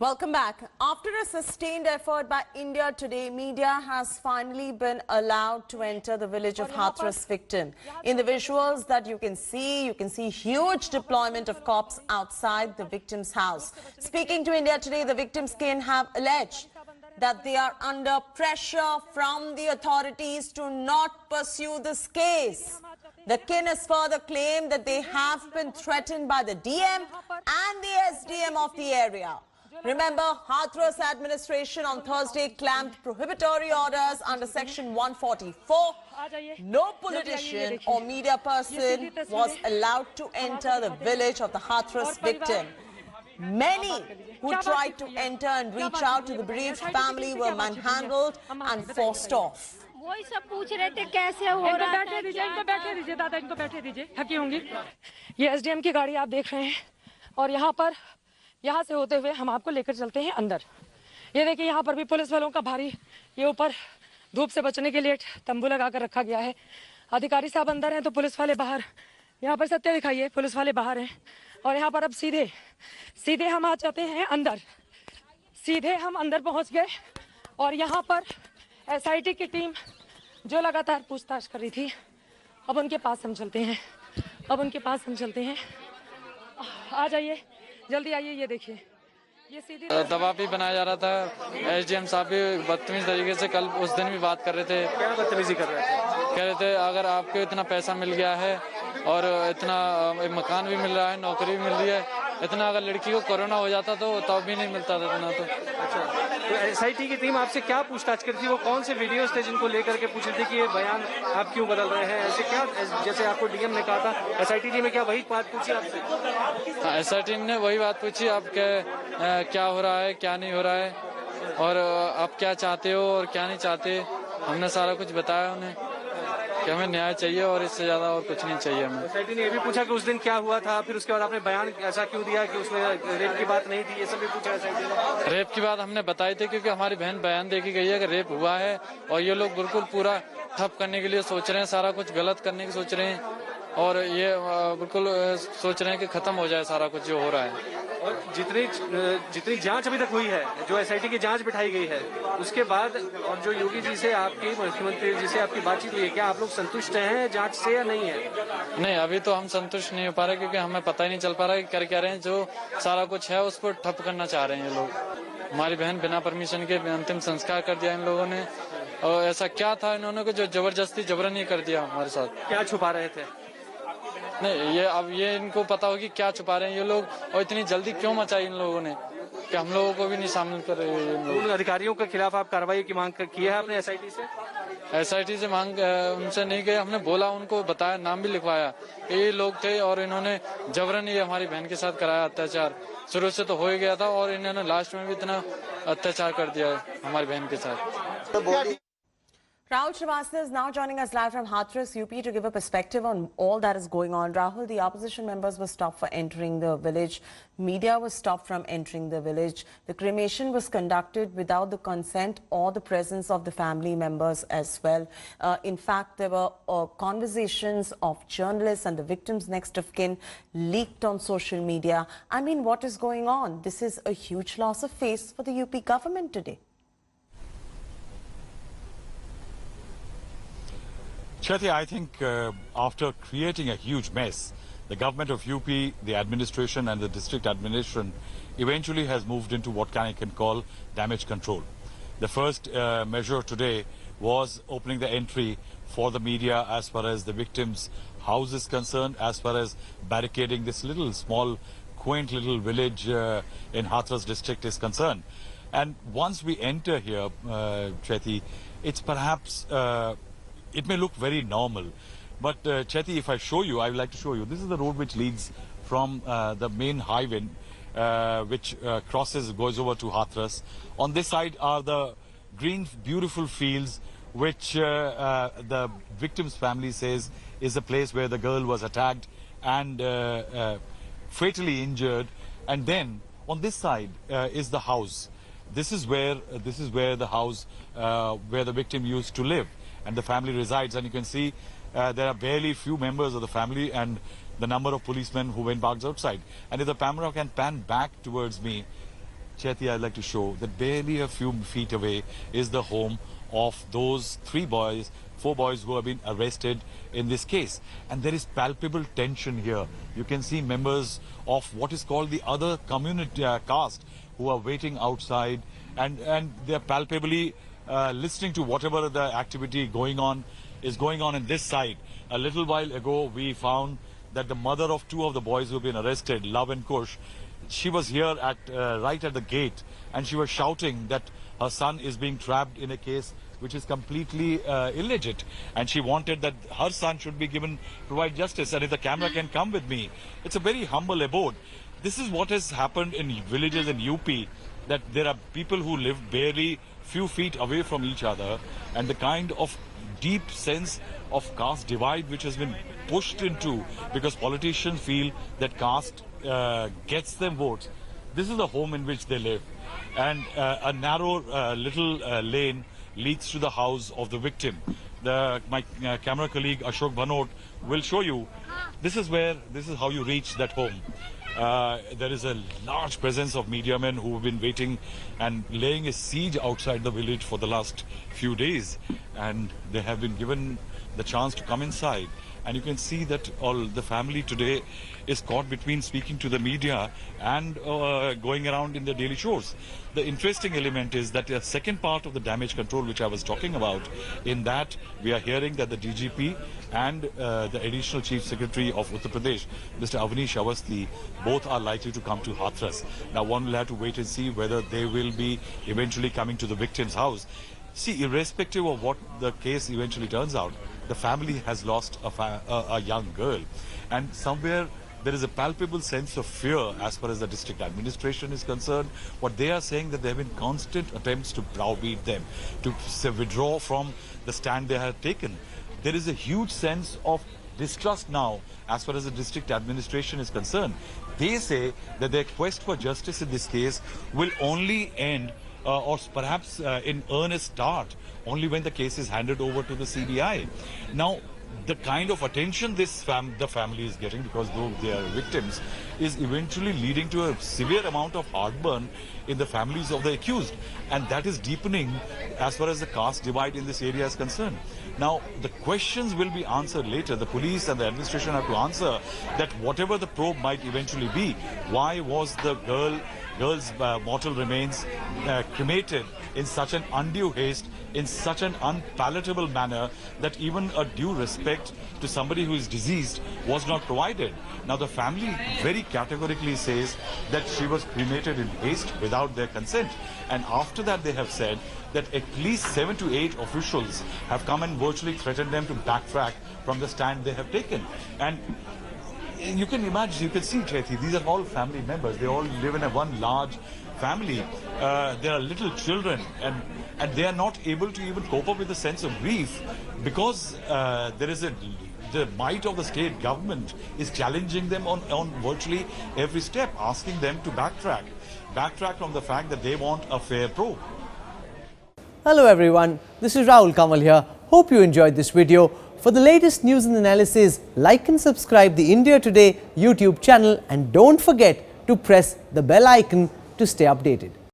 Welcome back. After a sustained effort by India today, media has finally been allowed to enter the village of Hathras victim. In the visuals that you can see huge deployment of cops outside the victim's house. Speaking to India today, the victim's kin have alleged that they are under pressure from the authorities to not pursue this case. The kin has further claimed that they have been threatened by the DM and the SDM of the area. Remember, Hathras administration on Thursday clamped prohibitory orders under Section 144. No politician or media person was allowed to enter the village of the Hathras victim. Many who tried to enter and reach out to the bereaved family were manhandled and forced off. वही सब पूछ रहे थे कैसे हो रहा है। इनको बैठे दीजिए दादा, इनको बैठे दीजिए, थकी होंगी। ये एसडीएम की गाड़ी आप देख रहे हैं और यहाँ से होते हुए हम आपको लेकर चलते हैं अंदर। ये देखिए यहाँ पर भी पुलिस वालों का भारी, ये ऊपर धूप से बचने के लिए तंबू लगा कर रखा गया है। अधिकारी साहब अंदर हैं तो पुलिस वाले बाहर। यहाँ पर सत्य दिखाइए, पुलिस वाले बाहर हैं और यहाँ पर अब सीधे हम आ जाते हैं अंदर। सीधे हम अंदर पहुँच गए और यहाँ पर एसआईटी की टीम जो लगातार पूछताछ कर रही थी, अब उनके पास हम चलते हैं। आ जाइए, जल्दी आइए। ये देखिए, ये सीधी दबाव भी बनाया जा रहा था। एसडीएम साहब भी बदतमीज तरीके से कल उस दिन भी बात कर रहे थे। क्या बदतमीजी कर रहे थे? कह रहे थे अगर आपको इतना पैसा मिल गया है और इतना मकान भी मिल रहा है, नौकरी भी मिल रही है, इतना अगर लड़की को कोरोना हो जाता तो तब भी नहीं मिलता था इतना। तो अच्छा, तो एसआईटी की टीम आपसे क्या पूछताछ करती थी? वो कौन से वीडियोस थे जिनको लेकर के पूछ रही थी कि ये बयान आप क्यों बदल रहे हैं? ऐसे क्या, जैसे आपको डीएम ने कहा था, एसआईटी टीम ने क्या वही बात पूछी आपसे? हाँ, एसआईटी ने वही बात पूछी, आप क्या हो रहा है, क्या नहीं हो रहा है और आप क्या चाहते हो और क्या नहीं चाहते। हमने सारा कुछ बताया उन्हें कि हमें न्याय चाहिए और इससे ज्यादा और कुछ नहीं चाहिए हमें। एसआईटी ने ये भी पूछा कि उस दिन क्या हुआ था, फिर उसके बाद आपने बयान ऐसा क्यों दिया कि उसमें रेप की बात नहीं थी, ये सब भी पूछा एसआईटी ने? रेप की बात हमने बताई थी क्योंकि हमारी बहन बयान दे के गई है कि रेप हुआ है और ये लोग बिल्कुल पूरा ठप करने के लिए सोच रहे हैं, सारा कुछ गलत करने की सोच रहे हैं और ये बिल्कुल सोच रहे हैं कि खत्म हो जाए सारा कुछ जो हो रहा है। और जितनी जांच अभी तक हुई है, जो एसआईटी की जांच बिठाई गई है, उसके बाद और जो योगी जी से आपकी, मुख्यमंत्री जी से आपकी बातचीत हुई है, क्या आप लोग संतुष्ट हैं जांच से या नहीं है? नहीं, अभी तो हम संतुष्ट नहीं हो पा रहे क्योंकि हमें पता ही नहीं चल पा रहा है कि कर क्या रहे हैं। जो सारा कुछ है उसको ठप करना चाह रहे हैं ये लोग। हमारी बहन बिना परमिशन के अंतिम संस्कार कर दिया इन लोगों ने और ऐसा क्या था इन्होंने को जो जबरदस्ती जबरन ही कर दिया हमारे साथ। क्या छुपा रहे थे? नहीं, ये इनको पता होगी क्या छुपा रहे हैं ये लोग और इतनी जल्दी क्यों मचाई इन लोगों ने कि हम लोगों को भी नहीं शामिल कर रहे हैं। उन अधिकारियों के खिलाफ आप कार्रवाई की मांग की है आपने एसआईटी से? एसआईटी से मांग उनसे नहीं गए, हमने बोला, उनको बताया, नाम भी लिखवाया। ये लोग थे और इन्होंने जबरन ही हमारी बहन के साथ कराया अत्याचार। शुरू से तो हो ही गया था और इन्होंने लास्ट में भी इतना अत्याचार कर दिया है हमारी बहन के साथ। Rahul Srivastava is now joining us live from Hathras, UP, to give a perspective on all that is going on. Rahul, the opposition members were stopped for entering the village. Media was stopped from entering the village. The cremation was conducted without the consent or the presence of the family members as well. In fact, there were conversations of journalists and the victims' next of kin leaked on social media. I mean, what is going on? This is a huge loss of face for the UP government today. Shruti, I think after creating a huge mess, the government of UP, the administration and the district administration eventually has moved into what I can call damage control. The first measure today was opening the entry for the media as far as the victim's house is concerned, as far as barricading this little small quaint little village in Hathras district is concerned. And once we enter here, Shruti, it's perhaps it may look very normal, but Chetty, if I show you, I would like to show you. This is the road which leads from the main highway, which goes over to Hathras. On this side are the green, beautiful fields, which the victim's family says is the place where the girl was attacked and fatally injured. And then on this side is the house. This is where the house where the victim used to live and the family resides, and you can see there are barely few members of the family and the number of policemen who went parked outside. And if the camera can pan back towards me, Chaiti, I'd like to show that barely a few feet away is the home of those 4 boys who have been arrested in this case. And there is palpable tension here. You can see members of what is called the other community caste who are waiting outside, and they're palpably listening to whatever the activity is going on in this side. A little while ago, we found that the mother of 2 of the boys who have been arrested, Love and Kush, she was here at right at the gate, and she was shouting that her son is being trapped in a case which is completely illegit, and she wanted that her son should be provide justice. And if the camera can come with me, it's a very humble abode. This is what has happened in villages in UP, that there are people who live barely few feet away from each other, and the kind of deep sense of caste divide which has been pushed into because politicians feel that caste gets them votes. This is the home in which they live, and a narrow little lane leads to the house of the victim. My camera colleague Ashok Bhanot will show you. This is how you reach that home. There is a large presence of media men who have been waiting and laying a siege outside the village for the last few days, and they have been given the chance to come inside. And you can see that all the family today is caught between speaking to the media and going around in their daily chores. The interesting element is that the second part of the damage control which I was talking about, in that we are hearing that the DGP and the Additional Chief Secretary of Uttar Pradesh, Mr. Avnish Awasthi, both are likely to come to Hathras. Now one will have to wait and see whether they will be eventually coming to the victim's house. See, irrespective of what the case eventually turns out, the family has lost a young girl, and somewhere there is a palpable sense of fear as far as the district administration is concerned. What they are saying, that there have been constant attempts to browbeat them, to withdraw from the stand they have taken. There is a huge sense of distrust now as far as the district administration is concerned. They say that their quest for justice in this case will only end or perhaps in earnest start only when the case is handed over to the CBI. Now, the kind of attention the family is getting, because though they are victims, is eventually leading to a severe amount of heartburn in the families of the accused, and that is deepening as far as the caste divide in this area is concerned. Now, the questions will be answered later. The police and the administration have to answer that whatever the probe might eventually be. Why was the girl's mortal remains cremated in such an undue haste, in such an unpalatable manner, that even a due respect to somebody who is deceased was not provided? Now, the family very categorically says that she was cremated in haste without their consent. And after that, they have said that at least 7 to 8 officials have come and virtually threatened them to backtrack from the stand they have taken. And you can imagine, you can see, Chaiti, these are all family members. They all live in one large family. There are little children, and they are not able to even cope up with the sense of grief, because there is the might of the state government is challenging them on virtually every step, asking them to backtrack from the fact that they want a fair probe. Hello everyone, this is Rahul Kamal here. Hope you enjoyed this video. For the latest news and analysis, like and subscribe the India Today YouTube channel, and don't forget to press the bell icon to stay updated.